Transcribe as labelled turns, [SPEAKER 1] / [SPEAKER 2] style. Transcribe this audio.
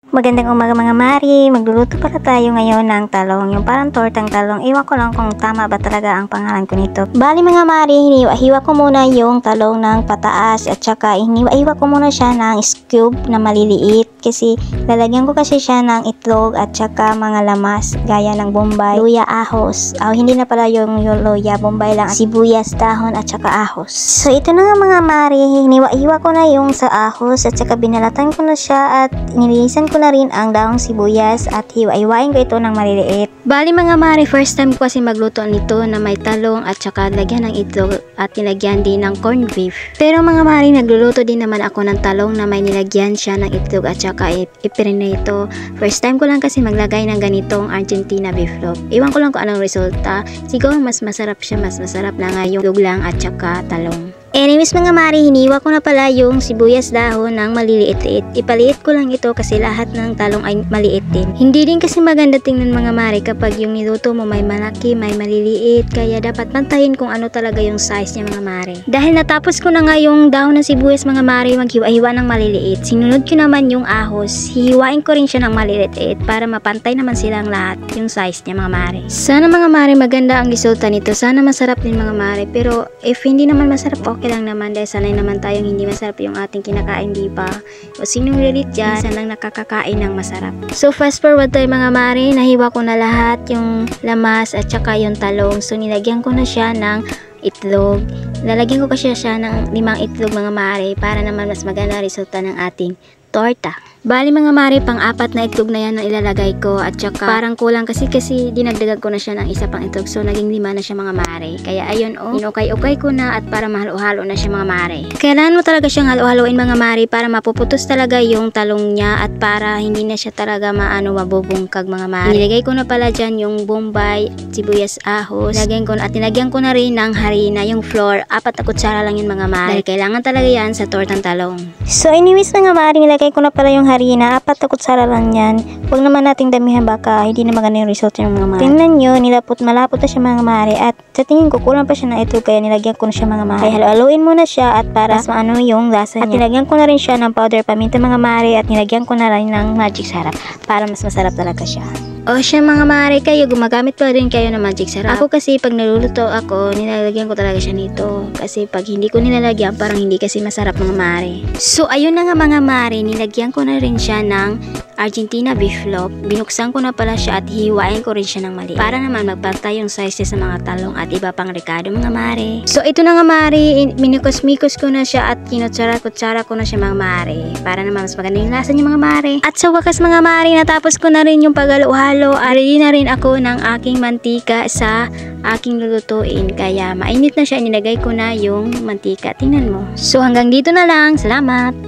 [SPEAKER 1] Magandang umaga mga mari, magluluto pala tayo ngayon ng talong, yung parang tortang talong. Iwan ko lang kung tama ba talaga ang pangalan ko nito. Bali mga mari, hiniwa-hiwa ko muna yung talong ng pataas at saka hiniwa-hiwa ko muna siya ng cube na maliliit kasi lalagyan ko kasi siya ng itlog at saka mga lamas gaya ng bombay, luya, ahos. Hindi na pala yung luya, bombay lang, sibuyas, dahon at saka ahos. So ito na nga mga mari, hiniwa-hiwa ko na yung sa ahos at saka binalatan ko na siya at nililisan ko na rin ang dahong sibuyas at hiwa-hiwain ko ito ng maliliit. Bali mga mari, first time ko kasi magluto nito na may talong at saka lagyan ng itlog at nilagyan din ng corned beef. Pero mga mari, nagluluto din naman ako ng talong na may nilagyan siya ng itlog at saka ipinito. First time ko lang kasi maglagay ng ganitong Argentina beef loaf. Iwan ko lang kung anong resulta. Siguro mas masarap siya, mas masarap na nga yung itlog lang at saka talong. Anyways mga mari, hiniwa ko na pala yung sibuyas dahon ng maliliit-liit. Ipaliit ko lang ito kasi lahat ng talong ay maliit din. Hindi din kasi maganda tingnan mga mari kapag yung niluto mo may malaki, may maliliit. Kaya dapat pantayin kung ano talaga yung size niya mga mari. Dahil natapos ko na nga yung dahon ng sibuyas mga mari, maghiwa-hiwa ng maliliit. Sinunod ko naman yung ahos. Hihiwain ko rin siya ng maliliit para mapantay naman silang lahat yung size niya mga mari. Sana mga mari maganda ang resulta nito. Sana masarap din mga mari. Pero if hindi naman masarap, okay lang naman dahil sanay naman tayong hindi masarap yung ating kinakain, di ba? O sinong lilit dyan, minsan lang nakakakain ng masarap. So fast forward tayo mga mari, nahiwa ko na lahat yung lamas at saka yung talong. So nilagyan ko na siya ng itlog. Lalagyan ko kasi siya ng 5 itlog mga mari para naman mas maganda resulta ng ating torta. Bali mga mari, pang-4 na itlog na yan ang ilalagay ko at saka parang kulang kasi dinagdagan ko na siya ng isa pang itlog, so naging 5 na siya mga mari. Kaya ayun inukay-ukay ko na at para mahalo-halo na siya mga mari. Kailangan mo talaga siyang halo-haloin mga mari para mapuputos talaga yung talong niya at para hindi na siya talaga mabubungkag mga mari. Nilagay ko na pala dyan yung bombay, sibuyas, ahos. Nilagyan ko ko na rin ng harina, yung flour. 4 na kutsara lang yun mga mari. Dahil kailangan talaga yan sa tortang talong. So anyways mga mari, nilagay ko na pala yung harina, 4 na kutsara lang yan. Huwag naman nating damihan baka hindi na maganda yung result ng mga mari. Tingnan nyo, malapot na siya mga mari at sa tingin ko kulang pa siya ng itlog kaya nilagyan ko na siya mga mari. Kaya halo-haloin muna siya at para mas maano yung lasa niya. At nilagyan ko na rin siya ng powder paminta mga mari at nilagyan ko na rin ng magic syrup para mas masarap talaga siya. O siya mga mari, kayo gumagamit pa rin kayo ng magic syrup. Ako kasi pag naluluto ako, nilalagyan ko talaga siya nito. Kasi pag hindi ko nilalagyan, parang hindi kasi masarap mga mari. So ayun na nga mga mari, nilagyan ko na rin siya ng Argentina beef loaf. Binuksan ko na pala siya at hihiwain ko rin siya ng mali para naman magpantay yung size sa mga talong at iba pang rekado mga mari. So ito na nga mari, minukos-mikos ko na siya at kinutsara-kutsara ko na siya mga mari para naman mas maganda yung lasa niya mga mari. At sa wakas mga mari, natapos ko na rin yung paghalo-halo. Ready na rin ako ng aking mantika sa aking lulutuin. Kaya mainit na siya, inilagay ko na yung mantika. Tingnan mo. So hanggang dito na lang. Salamat!